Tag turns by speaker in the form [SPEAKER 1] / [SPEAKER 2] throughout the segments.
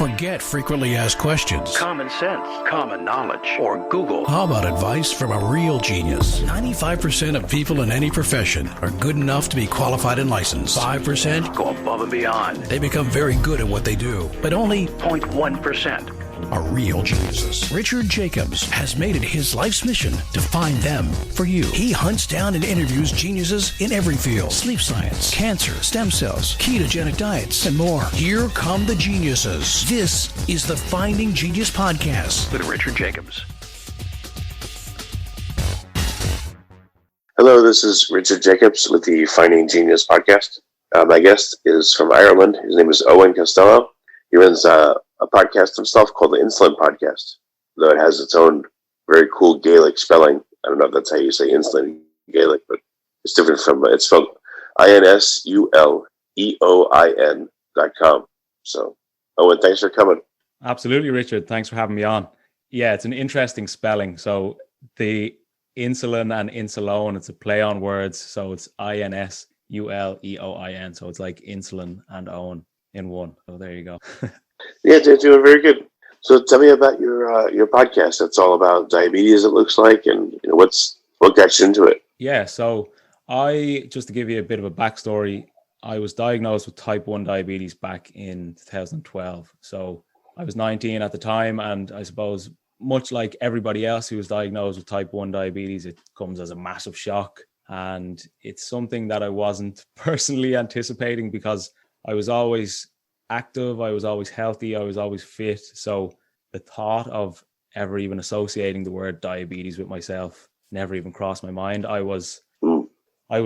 [SPEAKER 1] Forget frequently asked questions.
[SPEAKER 2] Common sense, common knowledge, or Google.
[SPEAKER 1] How about advice from a real genius? 95% of people in any profession are good enough to be qualified and licensed. 5%
[SPEAKER 2] Go above and beyond.
[SPEAKER 1] they become very good at what they do, but only
[SPEAKER 2] 0.1%
[SPEAKER 1] are real geniuses. Richard Jacobs has made it his life's mission to find them for you. He hunts down and interviews geniuses in every field: sleep science, cancer, stem cells, ketogenic diets, and more. Here come the geniuses. This is the Finding Genius Podcast
[SPEAKER 2] with Richard Jacobs.
[SPEAKER 3] Hello, this is Richard Jacobs with the Finding Genius Podcast. My guest is from Ireland. His name is Eoin Costello. He runs a podcast himself called the Insulin Podcast, though it has its own very cool Gaelic spelling. I don't know if that's how you say insulin in Gaelic, but it's different from, it's spelled insulleoin.com. So, Owen, thanks for coming.
[SPEAKER 4] Absolutely, Richard. Thanks for having me on. Yeah, it's an interesting spelling. So the insulin and insulone, it's a play on words. So it's insuleoin. So it's like insulin and Owen in one. So there you go.
[SPEAKER 3] Yeah, they're doing very good. So tell me about your podcast. It's all about diabetes, it looks like, and what got you into it?
[SPEAKER 4] Yeah, so just to give you a bit of a backstory, I was diagnosed with type 1 diabetes back in 2012. So I was 19 at the time, and I suppose much like everybody else who was diagnosed with type 1 diabetes, it comes as a massive shock. And it's something that I wasn't personally anticipating because I was always active, I was always healthy, I was always fit. So the thought of ever even associating the word diabetes with myself never even crossed my mind. I was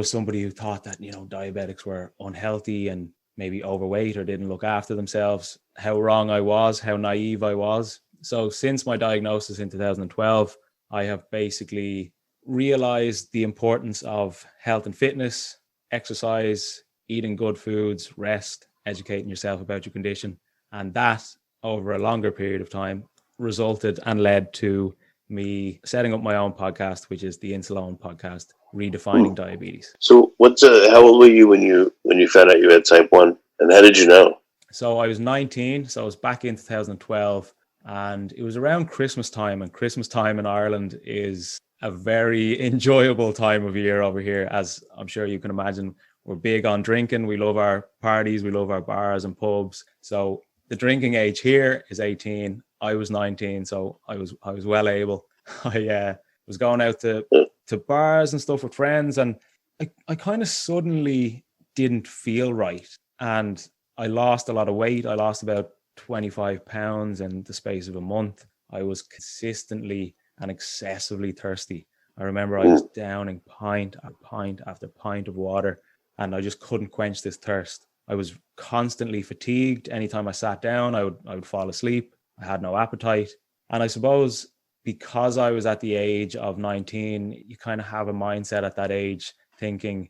[SPEAKER 4] somebody who thought that, diabetics were unhealthy and maybe overweight or didn't look after themselves. How wrong I was, how naive I was. So since my diagnosis in 2012, I have basically realized the importance of health and fitness, exercise, eating good foods, rest, educating yourself about your condition. And that, over a longer period of time, resulted and led to me setting up my own podcast, which is the Insulin Podcast, Redefining Diabetes.
[SPEAKER 3] So how old were you when you found out you had type 1? And how did you know?
[SPEAKER 4] So I was 19, so I was back in 2012, and it was around Christmas time, and Christmas time in Ireland is a very enjoyable time of year over here, as I'm sure you can imagine. We're big on drinking. We love our parties. We love our bars and pubs. So the drinking age here is 18. I was 19, so I was well able. I was going out to bars and stuff with friends, and I kind of suddenly didn't feel right. And I lost a lot of weight. I lost about 25 pounds in the space of a month. I was consistently and excessively thirsty. I remember I was downing pint after pint after pint of water, and I just couldn't quench this thirst. I was constantly fatigued. Anytime I sat down, I would fall asleep. I had no appetite. And I suppose because I was at the age of 19, you kind of have a mindset at that age thinking,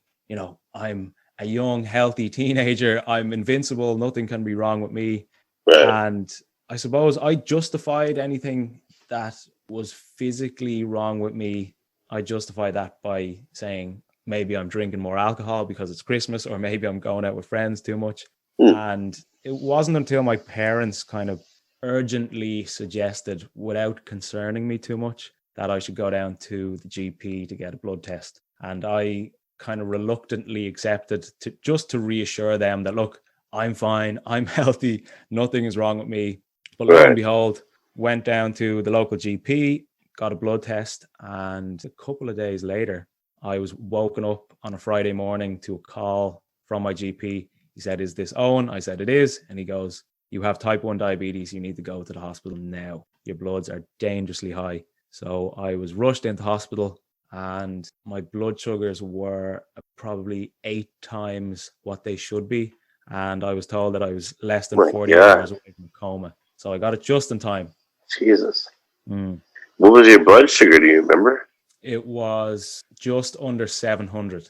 [SPEAKER 4] I'm a young, healthy teenager. I'm invincible. Nothing can be wrong with me.
[SPEAKER 3] Right.
[SPEAKER 4] And I suppose I justified anything that was physically wrong with me. I justified that by saying, maybe I'm drinking more alcohol because it's Christmas, or maybe I'm going out with friends too much. And it wasn't until my parents kind of urgently suggested, without concerning me too much, that I should go down to the GP to get a blood test. And I kind of reluctantly accepted to reassure them that, look, I'm fine, I'm healthy, nothing is wrong with me. But lo and behold, went down to the local GP, got a blood test, and a couple of days later, I was woken up on a Friday morning to a call from my GP. He said, "Is this Owen?" I said, "It is." And he goes, "You have type 1 diabetes. You need to go to the hospital now. Your bloods are dangerously high." So I was rushed into hospital, and my blood sugars were probably 8 times what they should be. And I was told that I was less than 48 hours away from a coma. So I got it just in time.
[SPEAKER 3] Jesus. What was your blood sugar? Do you remember?
[SPEAKER 4] It was just under 700.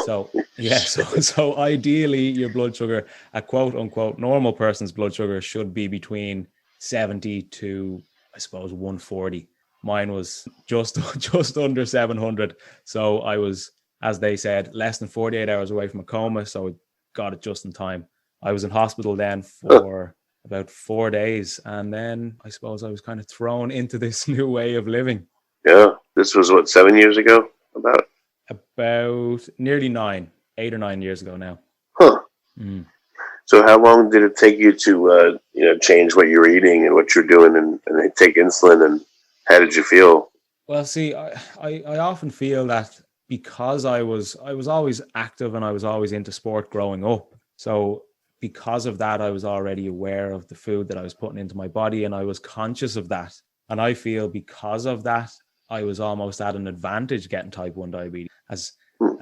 [SPEAKER 4] So, yeah. So ideally, your blood sugar, a quote unquote normal person's blood sugar, should be between 70 to, I suppose, 140. Mine was just under 700. So I was, as they said, less than 48 hours away from a coma. So I got it just in time. I was in hospital then for about 4 days. And then I suppose I was kind of thrown into this new way of living.
[SPEAKER 3] Yeah. This was what, 7 years ago?
[SPEAKER 4] About nearly 8 or 9 years ago now.
[SPEAKER 3] Huh.
[SPEAKER 4] Mm.
[SPEAKER 3] So how long did it take you to, change what you're eating and what you're doing and take insulin, and how did you feel?
[SPEAKER 4] Well, see, I often feel that because I was always active and I was always into sport growing up. So because of that, I was already aware of the food that I was putting into my body, and I was conscious of that. And I feel because of that, I was almost at an advantage getting type 1 diabetes, as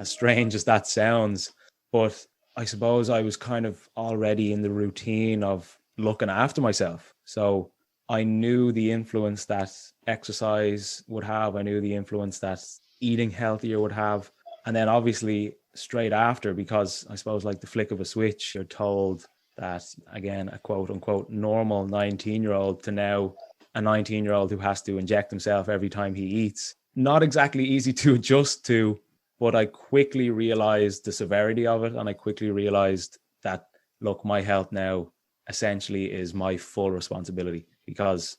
[SPEAKER 4] strange as that sounds. But I suppose I was kind of already in the routine of looking after myself. So I knew the influence that exercise would have. I knew the influence that eating healthier would have. And then obviously straight after, because I suppose like the flick of a switch, you're told that, again, a quote unquote normal 19-year-old to now a 19-year-old who has to inject himself every time he eats. Not exactly easy to adjust to, but I quickly realized the severity of it. And I quickly realized that, look, my health now essentially is my full responsibility, because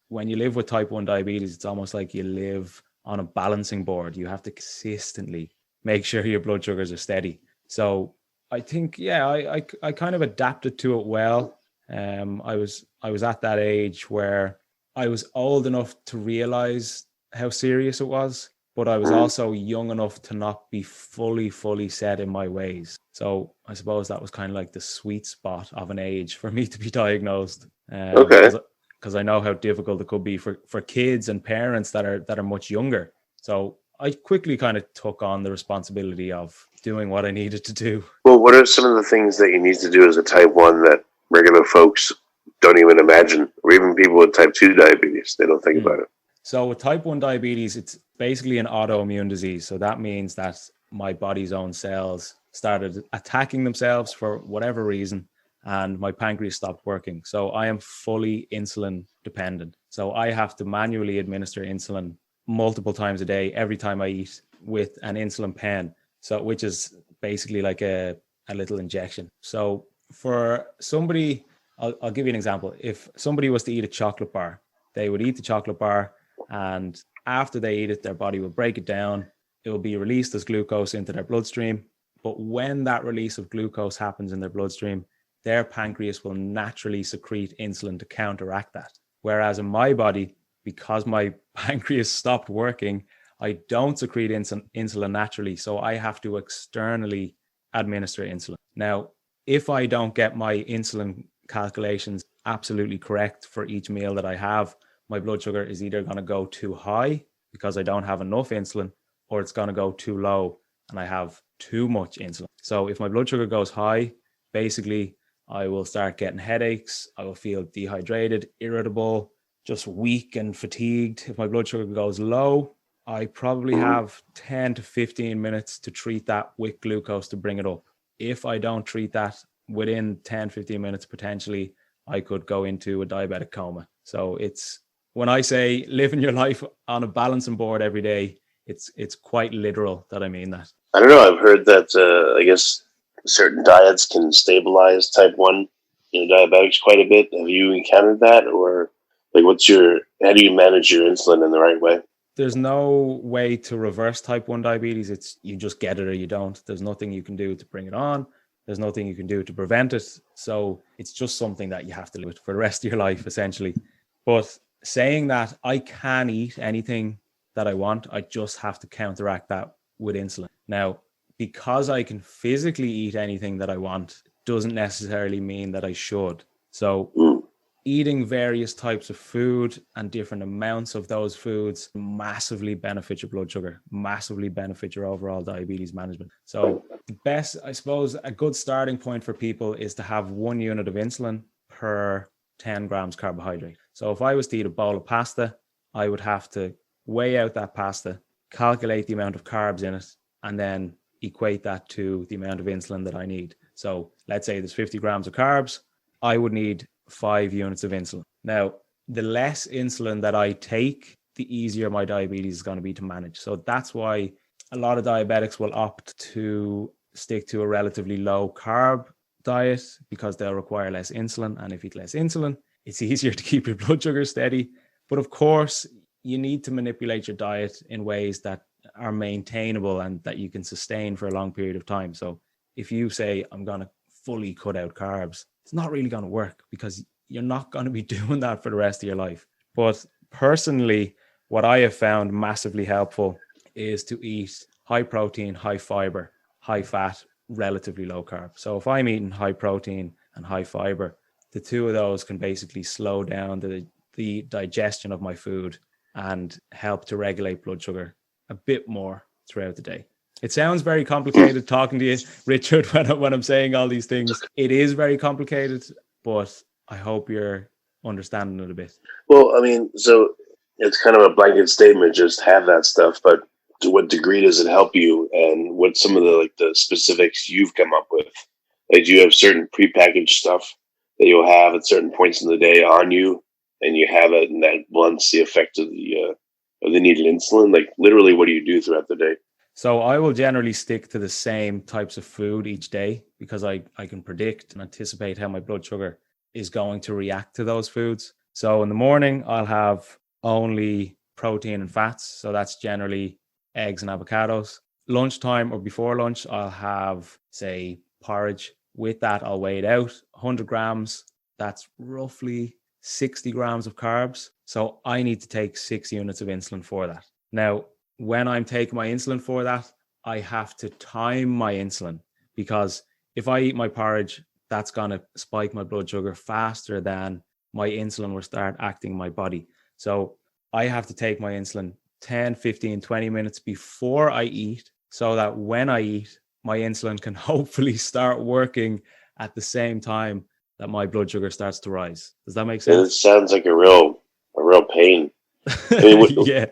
[SPEAKER 4] when you live with type 1 diabetes, it's almost like you live on a balancing board. You have to consistently make sure your blood sugars are steady. So I think, I kind of adapted to it well. I was at that age where I was old enough to realize how serious it was, but I was also young enough to not be fully set in my ways. So I suppose that was kind of like the sweet spot of an age for me to be diagnosed. Because I know how difficult it could be for kids and parents that are much younger. So I quickly kind of took on the responsibility of doing what I needed to do.
[SPEAKER 3] Well, what are some of the things that you need to do as a type 1 that regular folks don't even imagine, or even people with type 2 diabetes, they don't think about it?
[SPEAKER 4] So with type 1 diabetes, it's basically an autoimmune disease. So that means that my body's own cells started attacking themselves for whatever reason, and my pancreas stopped working. So I am fully insulin dependent. So I have to manually administer insulin multiple times a day, every time I eat, with an insulin pen. So which is basically like a little injection. So for somebody, I'll give you an example. If somebody was to eat a chocolate bar, they would eat the chocolate bar, and after they eat it, their body will break it down. It will be released as glucose into their bloodstream. But when that release of glucose happens in their bloodstream, their pancreas will naturally secrete insulin to counteract that. Whereas in my body, because my pancreas stopped working, I don't secrete insulin naturally. So I have to externally administer insulin. Now, if I don't get my insulin calculations absolutely correct for each meal that I have, my blood sugar is either going to go too high because I don't have enough insulin, or it's going to go too low and I have too much insulin. So if my blood sugar goes high, basically I will start getting headaches. I will feel dehydrated, irritable, just weak and fatigued. If my blood sugar goes low, I probably have 10 to 15 minutes to treat that with glucose to bring it up. If I don't treat that within 10, 15 minutes, potentially I could go into a diabetic coma. So it's, when I say living your life on a balancing board every day, it's quite literal that I mean that.
[SPEAKER 3] I don't know. I've heard that, I guess, certain diets can stabilize type 1 diabetics quite a bit. Have you encountered that? Or like, how do you manage your insulin in the right way?
[SPEAKER 4] There's no way to reverse type 1 diabetes. It's you just get it or you don't. There's nothing you can do to bring it on. There's nothing you can do to prevent it. So it's just something that you have to live with for the rest of your life, essentially. But saying that, I can eat anything that I want. I just have to counteract that with insulin. Now, because I can physically eat anything that I want, doesn't necessarily mean that I should. So eating various types of food and different amounts of those foods massively benefit your blood sugar, massively benefit your overall diabetes management. So the best, I suppose, a good starting point for people is to have 1 unit of insulin per 10 grams carbohydrate. So if I was to eat a bowl of pasta, I would have to weigh out that pasta, calculate the amount of carbs in it, and then equate that to the amount of insulin that I need. So let's say there's 50 grams of carbs, I would need 5 units of insulin. Now, the less insulin that I take, the easier my diabetes is going to be to manage. So that's why a lot of diabetics will opt to stick to a relatively low carb diet because they'll require less insulin. And if you eat less insulin, it's easier to keep your blood sugar steady. But of course, you need to manipulate your diet in ways that are maintainable and that you can sustain for a long period of time. So if you say, I'm going to fully cut out carbs, it's not really going to work because you're not going to be doing that for the rest of your life. But personally, what I have found massively helpful is to eat high protein, high fiber, high fat, relatively low carb. So if I'm eating high protein and high fiber, the two of those can basically slow down the digestion of my food and help to regulate blood sugar a bit more throughout the day. It sounds very complicated talking to you, Richard, when I'm saying all these things. It is very complicated, but I hope you're understanding it a bit.
[SPEAKER 3] Well, I mean, so it's kind of a blanket statement, just have that stuff, but to what degree does it help you, and what's some of the specifics you've come up with? Like, do you have certain prepackaged stuff that you'll have at certain points in the day on you, and you have it, and that blunts the effect of the needed insulin? Like, literally, what do you do throughout the day?
[SPEAKER 4] So I will generally stick to the same types of food each day because I can predict and anticipate how my blood sugar is going to react to those foods. So in the morning, I'll have only protein and fats. So that's generally eggs and avocados. Lunchtime or before lunch, I'll have, say, porridge. With that, I'll weigh it out, 100 grams. That's roughly 60 grams of carbs. So I need to take 6 units of insulin for that. Now, when I'm taking my insulin for that, I have to time my insulin because if I eat my porridge, that's going to spike my blood sugar faster than my insulin will start acting in my body. So I have to take my insulin 10, 15, 20 minutes before I eat so that when I eat, my insulin can hopefully start working at the same time that my blood sugar starts to rise. Does that make sense?
[SPEAKER 3] It sounds like a real pain. I mean,
[SPEAKER 4] Yeah.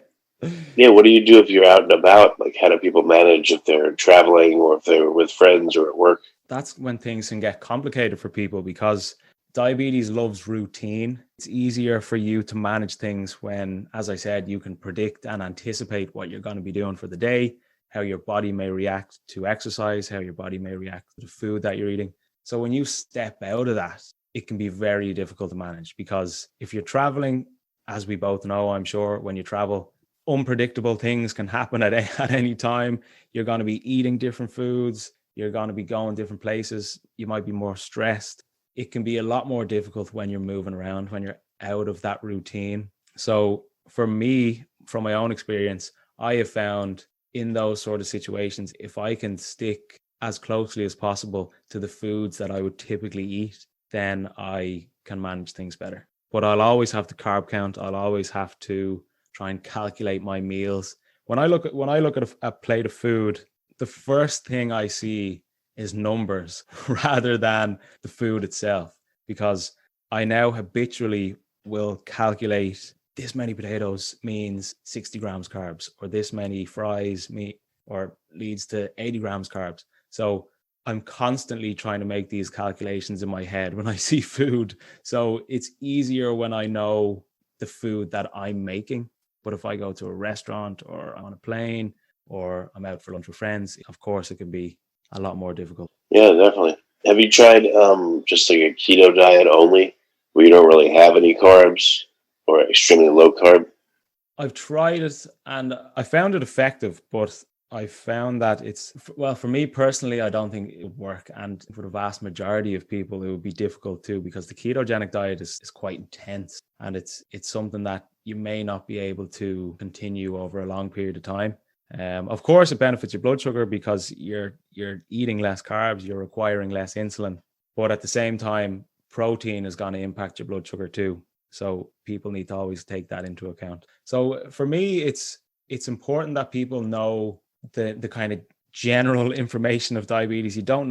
[SPEAKER 3] Yeah, what do you do if you're out and about? Like, how do people manage if they're traveling or if they're with friends or at work?
[SPEAKER 4] That's when things can get complicated for people because diabetes loves routine. It's easier for you to manage things when, as I said, you can predict and anticipate what you're going to be doing for the day, how your body may react to exercise, how your body may react to the food that you're eating. So when you step out of that, it can be very difficult to manage because if you're traveling, as we both know, I'm sure, when you travel, unpredictable things can happen at any time. You're going to be eating different foods. You're going to be going different places. You might be more stressed. It can be a lot more difficult when you're moving around, when you're out of that routine. So for me, from my own experience, I have found in those sort of situations, if I can stick as closely as possible to the foods that I would typically eat, then I can manage things better. But I'll always have to carb count. I'll always have to try and calculate my meals. When I look at a plate of food, the first thing I see is numbers rather than the food itself, because I now habitually will calculate this many potatoes means 60 grams carbs, or this many fries leads to 80 grams carbs. So I'm constantly trying to make these calculations in my head when I see food. So it's easier when I know the food that I'm making. But if I go to a restaurant or I'm on a plane or I'm out for lunch with friends, of course, it can be a lot more difficult.
[SPEAKER 3] Yeah, definitely. Have you tried just like a keto diet only, where you don't really have any carbs or extremely low carb?
[SPEAKER 4] I've tried it and I found it effective, but I found that for me personally, I don't think it would work. And for the vast majority of people, it would be difficult too, because the ketogenic diet is quite intense and it's something that you may not be able to continue over a long period of time. Of course, it benefits your blood sugar because you're eating less carbs, you're requiring less insulin. But at the same time, protein is going to impact your blood sugar too. So people need to always take that into account. So for me, it's important that people know the kind of general information of diabetes. You don't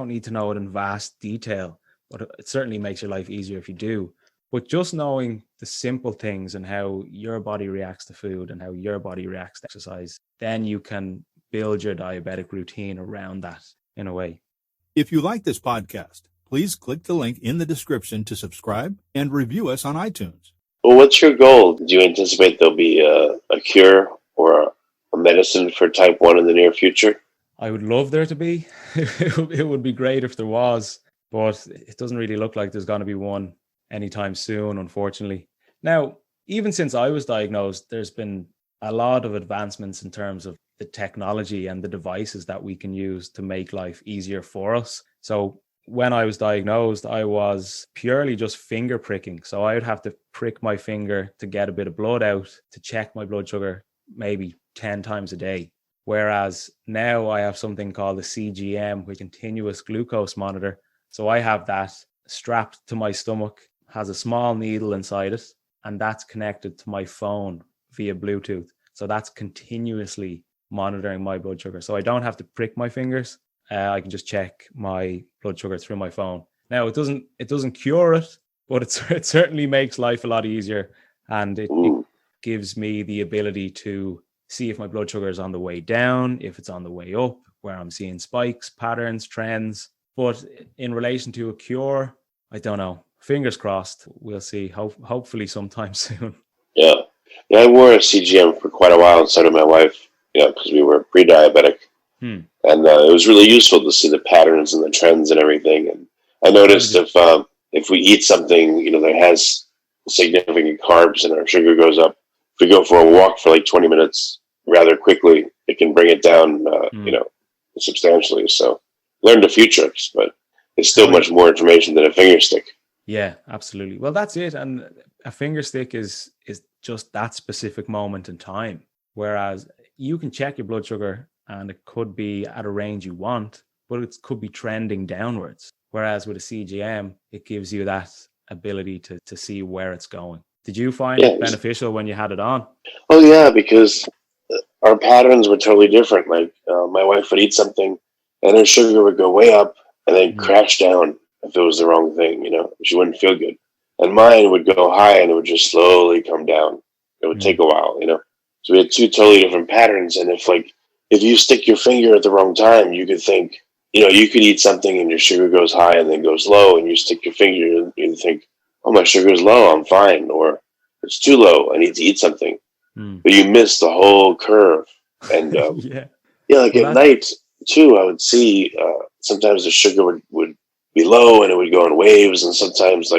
[SPEAKER 4] need to know it in vast detail, but it certainly makes your life easier if you do. But just knowing the simple things and how your body reacts to food and how your body reacts to exercise, then you can build your diabetic routine around that in a way.
[SPEAKER 5] If you like this podcast, please click the link in the description to subscribe and review us on iTunes.
[SPEAKER 3] Well, what's your goal? Do you anticipate there'll be a cure or a medicine for type 1 in the near future?
[SPEAKER 4] I would love there to be. It would be great if there was. but it doesn't really look like there's going to be one anytime soon, unfortunately. Now, even since I was diagnosed, there's been a lot of advancements in terms of the technology and the devices that we can use to make life easier for us. So when I was diagnosed, I was purely just finger pricking. So I would have to prick my finger to get a bit of blood out to check my blood sugar maybe 10 times a day. Whereas now I have something called a CGM, which continuous glucose monitor. So I have that strapped to my stomach, has a small needle inside it, and that's connected to my phone via Bluetooth. So that's continuously monitoring my blood sugar. So I don't have to prick my fingers. I can just check my blood sugar through my phone. Now, it doesn't cure it, but it certainly makes life a lot easier. And it gives me the ability to see if my blood sugar is on the way down, if it's on the way up, where I'm seeing spikes, patterns, trends. But in relation to a cure, I don't know. Fingers crossed. We'll see. Hopefully sometime soon.
[SPEAKER 3] Yeah. I wore a CGM for quite a while, and so did my wife, because we were pre-diabetic. And it was really useful to see the patterns and the trends and everything. And I noticed if we eat something, that has significant carbs and our sugar goes up, if we go for a walk for like 20 minutes rather quickly, it can bring it down, substantially. So learned a few tricks, but it's still much more information than a finger stick.
[SPEAKER 4] Yeah, absolutely. Well, that's it. And a finger stick is just that specific moment in time. Whereas you can check your blood sugar and it could be at a range you want, but it could be trending downwards. Whereas with a CGM, it gives you that ability to see where it's going. Did you find it beneficial when you had it on?
[SPEAKER 3] Oh, yeah, because our patterns were totally different. Like my wife would eat something and her sugar would go way up and then crash down if it was the wrong thing, she wouldn't feel good. And mine would go high and it would just slowly come down. It would take a while, So we had two totally different patterns. And if you stick your finger at the wrong time, you could think, you could eat something and your sugar goes high and then goes low, and you stick your finger and you think, oh, my sugar is low, I'm fine. Or it's too low, I need to eat something. But you miss the whole curve. And at night too, I would see sometimes the sugar would be low and it would go in waves. And sometimes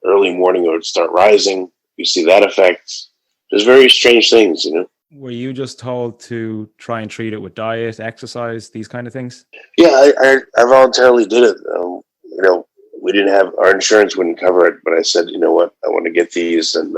[SPEAKER 3] early morning it would start rising. You see that effect. There's very strange things,
[SPEAKER 4] Were you just told to try and treat it with diet, exercise, these kind of things?
[SPEAKER 3] Yeah, I voluntarily did it. We didn't have, our insurance wouldn't cover it, but I said, you know what, I want to get these and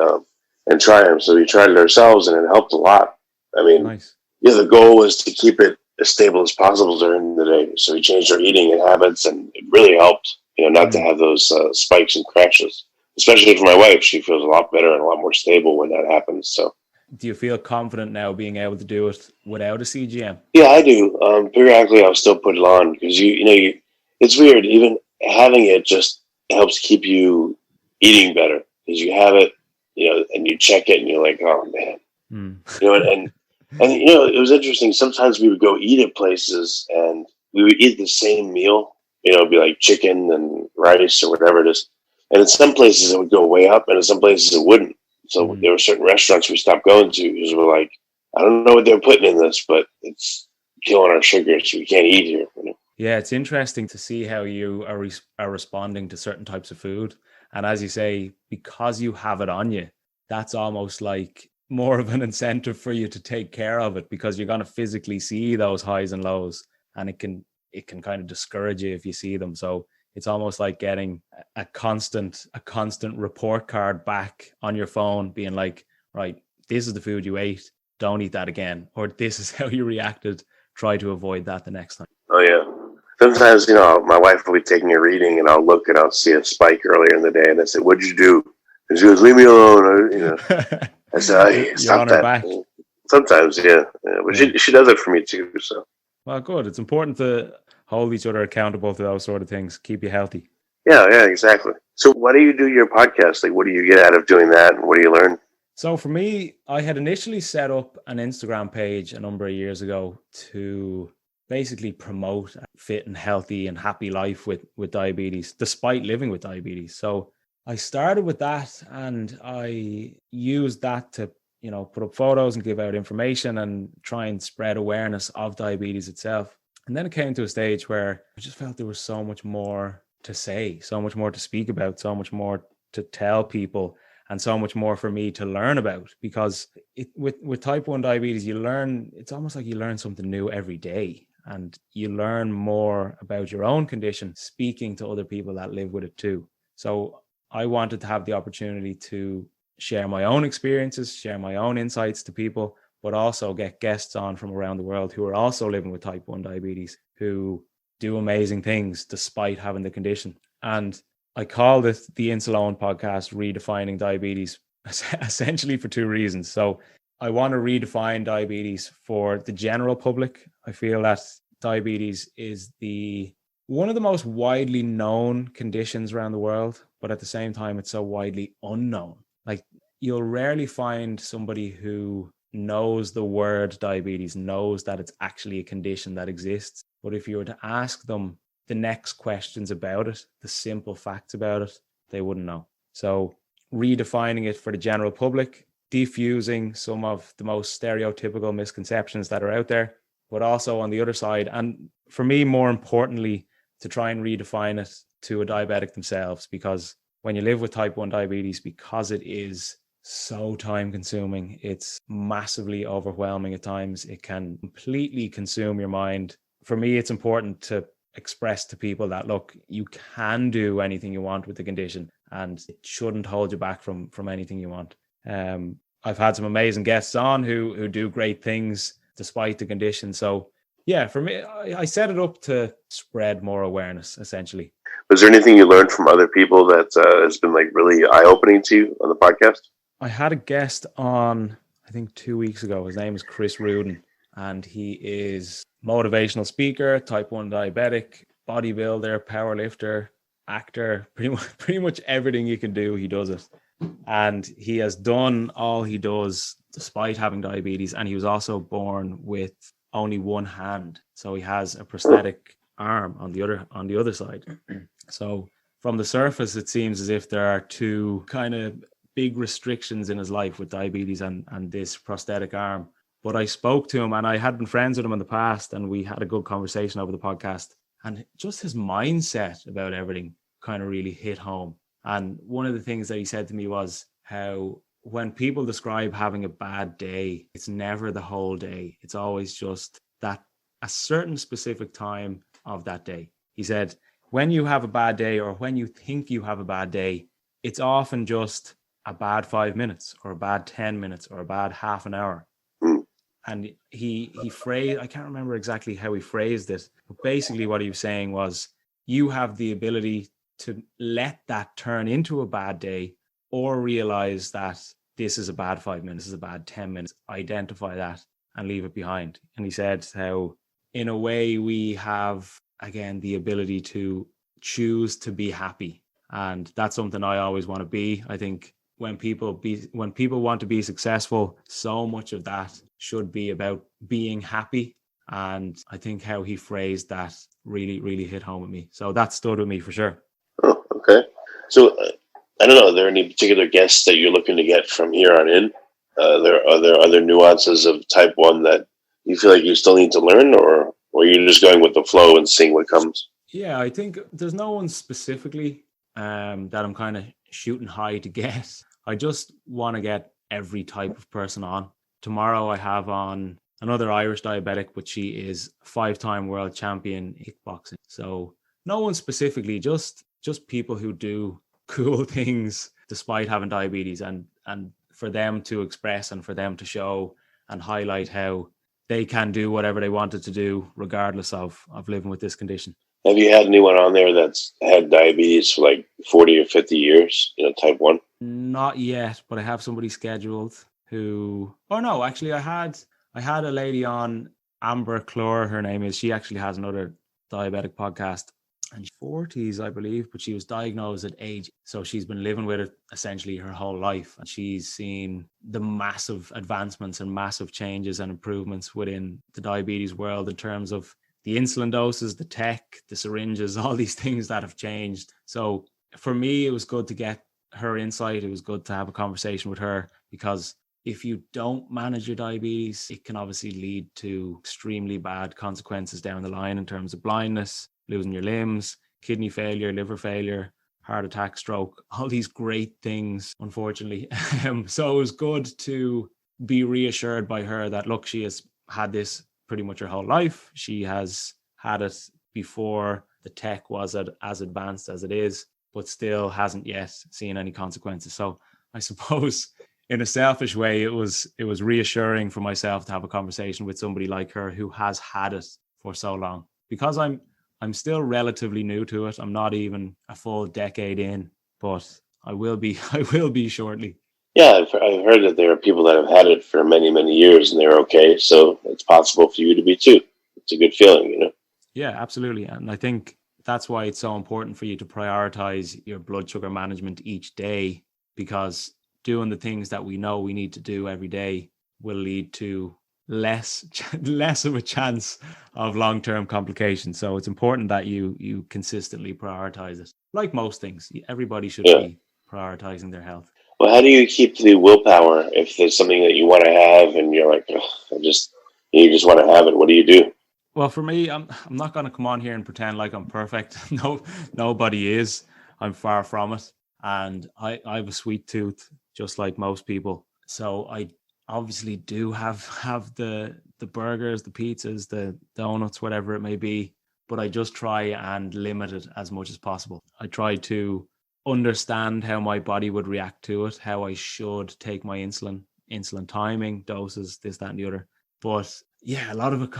[SPEAKER 3] try them. So we tried it ourselves and it helped a lot. I mean,
[SPEAKER 4] nice.
[SPEAKER 3] The goal was to keep it as stable as possible during the day. So we changed our eating and habits, and it really helped, not to have those spikes and crashes. Especially for my wife, she feels a lot better and a lot more stable when that happens. So,
[SPEAKER 4] do you feel confident now being able to do it without a CGM?
[SPEAKER 3] Yeah, I do. Periodically, I'll still put it on because it's weird. Even having it just helps keep you eating better because you have it, and you check it and you're like, oh man, and it was interesting. Sometimes we would go eat at places and we would eat the same meal. It'd be like chicken and rice or whatever it is. And in some places it would go way up, and in some places it wouldn't. So there were certain restaurants we stopped going to because we're like, I don't know what they're putting in this, but it's killing our sugars. So we can't eat here.
[SPEAKER 4] Yeah, it's interesting to see how you are responding to certain types of food. And as you say, because you have it on you, that's almost like more of an incentive for you to take care of it because you're going to physically see those highs and lows, and it can kind of discourage you if you see them. So it's almost like getting a constant report card back on your phone being like, right, this is the food you ate. Don't eat that again. Or this is how you reacted. Try to avoid that the next time.
[SPEAKER 3] Oh, yeah. Sometimes, my wife will be taking a reading and I'll look and I'll see a spike earlier in the day. And I said, what'd you do? And she goes, leave me alone. I said, hey, stop that. Back. Sometimes, yeah. But she does it for me too. So.
[SPEAKER 4] Well, good. It's important to hold each other accountable to those sort of things. Keep you healthy.
[SPEAKER 3] Yeah, exactly. So why do you do your podcast? Like, what do you get out of doing that? And what do you learn?
[SPEAKER 4] So for me, I had initially set up an Instagram page a number of years ago to basically promote a fit and healthy and happy life with diabetes, despite living with diabetes. So I started with that, and I used that to, put up photos and give out information and try and spread awareness of diabetes itself. And then it came to a stage where I just felt there was so much more to say, so much more to speak about, so much more to tell people, and so much more for me to learn about. Because with type 1 diabetes, it's almost like you learn something new every day, and you learn more about your own condition speaking to other people that live with it too. So I wanted to have the opportunity to share my own experiences, share my own insights to people, but also get guests on from around the world who are also living with type 1 diabetes, who do amazing things despite having the condition. And I called it the Insulin Podcast, Redefining Diabetes, essentially for two reasons. So I want to redefine diabetes for the general public. I feel that diabetes is one of the most widely known conditions around the world, but at the same time, it's so widely unknown. Like, you'll rarely find somebody who knows the word diabetes, knows that it's actually a condition that exists. But if you were to ask them the next questions about it, the simple facts about it, they wouldn't know. So redefining it for the general public, defusing some of the most stereotypical misconceptions that are out there, but also on the other side, and for me, more importantly, to try and redefine it to a diabetic themselves. Because when you live with type 1 diabetes, because it is so time consuming, it's massively overwhelming at times, it can completely consume your mind. For me, it's important to express to people that, look, you can do anything you want with the condition, and it shouldn't hold you back from anything you want. I've had some amazing guests on who do great things despite the condition. So yeah, for me, I set it up to spread more awareness, essentially.
[SPEAKER 3] Was there anything you learned from other people that has been like really eye-opening to you on the podcast?
[SPEAKER 4] I had a guest on, I think 2 weeks ago. His name is Rudin, and he is motivational speaker, type 1 diabetic, bodybuilder, powerlifter, actor, pretty much everything you can do, he does it. And he has done all he does despite having diabetes, and he was also born with only one hand, so he has a prosthetic arm on the other side. So from the surface, it seems as if there are two kind of big restrictions in his life with diabetes and this prosthetic arm. But I spoke to him, and I had been friends with him in the past, and we had a good conversation over the podcast, and just his mindset about everything kind of really hit home. And one of the things that he said to me was how when people describe having a bad day, it's never the whole day. It's always just that a certain specific time of that day. He said, when you have a bad day, or when you think you have a bad day, it's often just a bad 5 minutes or a bad 10 minutes or a bad half an hour. And he phrased, I can't remember exactly how he phrased it, but basically what he was saying was, you have the ability to let that turn into a bad day, or realize that this is a bad 5 minutes, this is a bad 10 minutes, identify that and leave it behind. And he said how, in a way, we have, again, the ability to choose to be happy. And that's something I always want to be. I think when people want to be successful, so much of that should be about being happy. And I think how he phrased that really, really hit home with me. So that stood with me for sure.
[SPEAKER 3] Oh, okay. So I don't know, are there any particular guests that you're looking to get from here on in? Are there other nuances of type 1 that you feel like you still need to learn, or you're just going with the flow and seeing what comes?
[SPEAKER 4] Yeah, I think there's no one specifically that I'm kind of shooting high to get. I just want to get every type of person on. Tomorrow I have on another Irish diabetic, but she is 5-time world champion kickboxing. So no one specifically, just people who do cool things despite having diabetes, and for them to express and for them to show and highlight how they can do whatever they wanted to do regardless of living with this condition.
[SPEAKER 3] Have you had anyone on there that's had diabetes for like 40 or 50 years, type 1?
[SPEAKER 4] Not yet, but I have somebody scheduled who, oh no, actually I had a lady on, Amber Clore, her name is. She actually has another diabetic podcast, and she's 40s, I believe, but she was diagnosed at age. So she's been living with it essentially her whole life. And she's seen the massive advancements and massive changes and improvements within the diabetes world in terms of the insulin doses, the tech, the syringes, all these things that have changed. So for me, it was good to get her insight. It was good to have a conversation with her, because if you don't manage your diabetes, it can obviously lead to extremely bad consequences down the line in terms of blindness, losing your limbs, kidney failure, liver failure, heart attack, stroke, all these great things, unfortunately. So it was good to be reassured by her that, look, she has had this pretty much her whole life. She has had it before the tech was as advanced as it is, but still hasn't yet seen any consequences. So I suppose in a selfish way, it was reassuring for myself to have a conversation with somebody like her who has had it for so long, because I'm still relatively new to it. I'm not even a full decade in, but I will be shortly.
[SPEAKER 3] Yeah, I've heard that there are people that have had it for many, many years and they're okay. So it's possible for you to be too. It's a good feeling, you know?
[SPEAKER 4] Yeah, absolutely. And I think that's why it's so important for you to prioritize your blood sugar management each day, because doing the things that we know we need to do every day will lead to less of a chance of long-term complications. So it's important that you consistently prioritize it. Like most things, everybody should be prioritizing their health.
[SPEAKER 3] Well, how do you keep the willpower if there's something that you want to have and you're like, you just want to have it? What do you do?
[SPEAKER 4] Well, for me, I'm not going to come on here and pretend like I'm perfect. No, nobody is. I'm far from it. And I have a sweet tooth, just like most people. So I obviously do have the burgers, the pizzas, the donuts, whatever it may be. But I just try and limit it as much as possible. I try to understand how my body would react to it, how I should take my insulin timing, doses, this, that, and the other. But yeah, a lot of it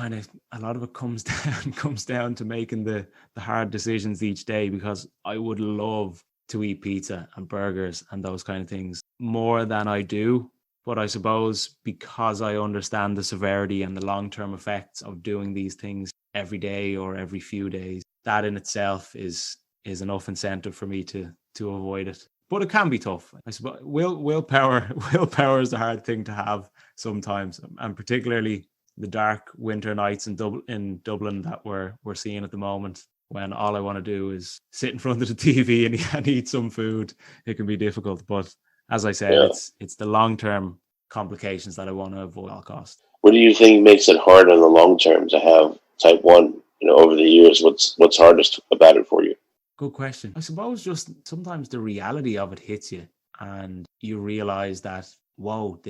[SPEAKER 4] comes down to making the hard decisions each day, because I would love to eat pizza and burgers and those kind of things more than I do. But I suppose because I understand the severity and the long-term effects of doing these things every day or every few days, that in itself is enough incentive for me to avoid it. But it can be tough. I suppose willpower is a hard thing to have sometimes, and particularly the dark winter nights in Dublin that we're seeing at the moment, when all I want to do is sit in front of the TV and eat some food. It can be difficult. But as I said, it's the long-term complications that I want to avoid at all costs.
[SPEAKER 3] What do you think makes it hard in the long term to have type 1? Over the years, what's hardest about it for you?
[SPEAKER 4] Good question. I suppose just sometimes the reality of it hits you and you realize that, whoa,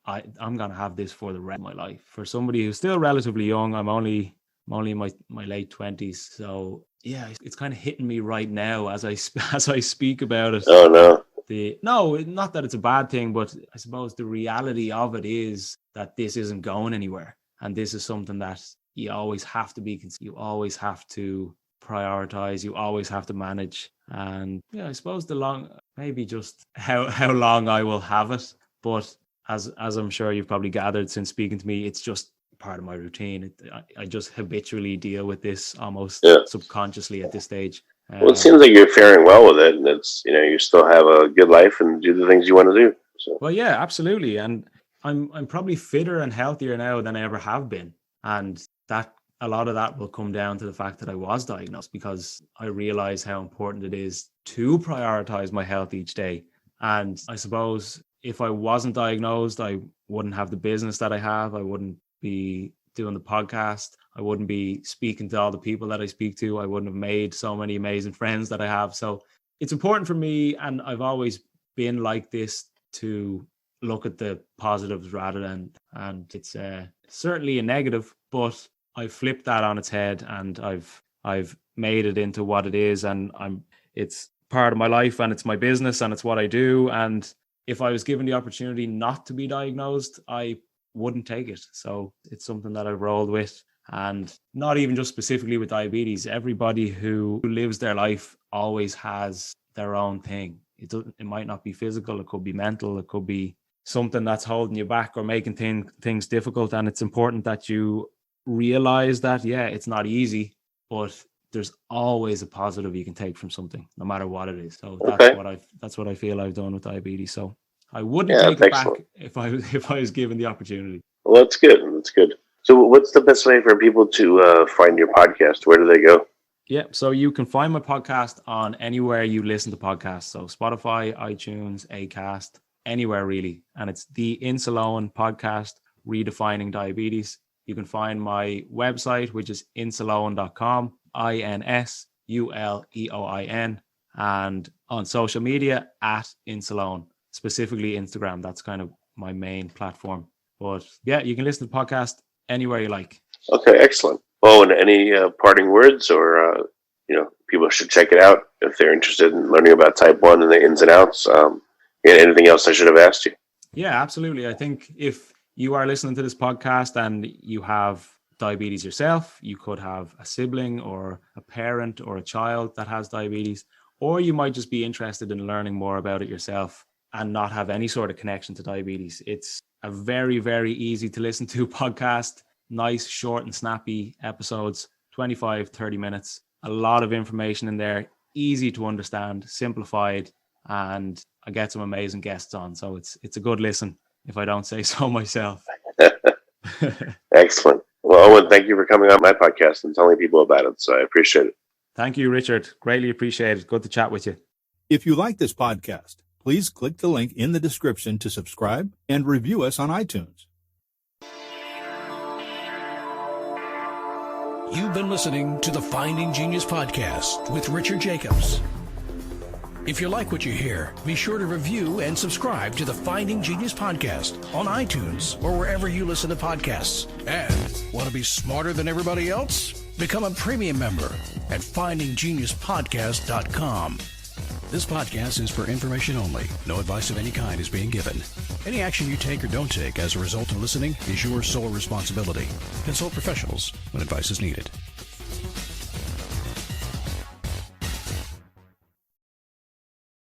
[SPEAKER 4] I'm going to have this for the rest of my life. For somebody who's still relatively young, I'm only in my late 20s. So yeah, it's kind of hitting me right now as I speak about it.
[SPEAKER 3] Oh, no.
[SPEAKER 4] No, not that it's a bad thing, but I suppose the reality of it is that this isn't going anywhere. And this is something that you always have to be, you always have to prioritize, you always have to manage. And yeah, I suppose maybe just how long I will have it. But as I'm sure you've probably gathered since speaking to me, it's just part of my routine. I just habitually deal with this almost subconsciously at this stage.
[SPEAKER 3] Well, it seems like you're faring well with it, and it's you still have a good life and do the things you want to do. So.
[SPEAKER 4] Well, yeah, absolutely, and I'm probably fitter and healthier now than I ever have been, and that a lot of that will come down to the fact that I was diagnosed, because I realize how important it is to prioritize my health each day. And I suppose if I wasn't diagnosed, I wouldn't have the business that I have. I wouldn't be doing the podcast. I wouldn't be speaking to all the people that I speak to. I wouldn't have made so many amazing friends that I have. So it's important for me, and I've always been like this, to look at the positives rather than, and it's certainly a negative, but I've flipped that on its head and I've made it into what it is, and it's part of my life and it's my business and it's what I do. And if I was given the opportunity not to be diagnosed, I wouldn't take it. So it's something that I've rolled with, and not even just specifically with diabetes. Everybody who lives their life always has their own thing. It might not be physical, it could be mental, it could be something that's holding you back or making things difficult. And it's important that you realize that, it's not easy, but there's always a positive you can take from something, no matter what it is. So that's what I feel I've done with diabetes. So I wouldn't take it back if I was given the opportunity.
[SPEAKER 3] Well, that's good. That's good. So what's the best way for people to find your podcast? Where do they go?
[SPEAKER 4] Yeah, so you can find my podcast on anywhere you listen to podcasts. So Spotify, iTunes, Acast, anywhere really. And it's the Insulin Podcast, Redefining Diabetes. You can find my website, which is insulin.com, ULEOIN, and on social media at Insulone, specifically Instagram. That's kind of my main platform. But yeah, you can listen to the podcast anywhere you like. Okay, excellent. Well, and any parting words, or people should check it out if they're interested in learning about type 1 and the ins and outs. Anything else I should have asked you? Yeah, absolutely. I think if you are listening to this podcast and you have diabetes yourself, you could have a sibling or a parent or a child that has diabetes, or you might just be interested in learning more about it yourself and not have any sort of connection to diabetes. It's a very, very easy to listen to podcast. Nice, short and snappy episodes, 25, 30 minutes. A lot of information in there, easy to understand, simplified, and I get some amazing guests on. So it's a good listen, if I don't say so myself. Excellent. Well, Eoin, thank you for coming on my podcast and telling people about it. So I appreciate it. Thank you, Richard. Greatly appreciate it. Good to chat with you.
[SPEAKER 5] If you like this podcast, please click the link in the description to subscribe and review us on iTunes.
[SPEAKER 1] You've been listening to the Finding Genius podcast with Richard Jacobs. If you like what you hear, be sure to review and subscribe to the Finding Genius podcast on iTunes or wherever you listen to podcasts. And want to be smarter than everybody else? Become a premium member at findinggeniuspodcast.com. This podcast is for information only. No advice of any kind is being given. Any action you take or don't take as a result of listening is your sole responsibility. Consult professionals when advice is needed.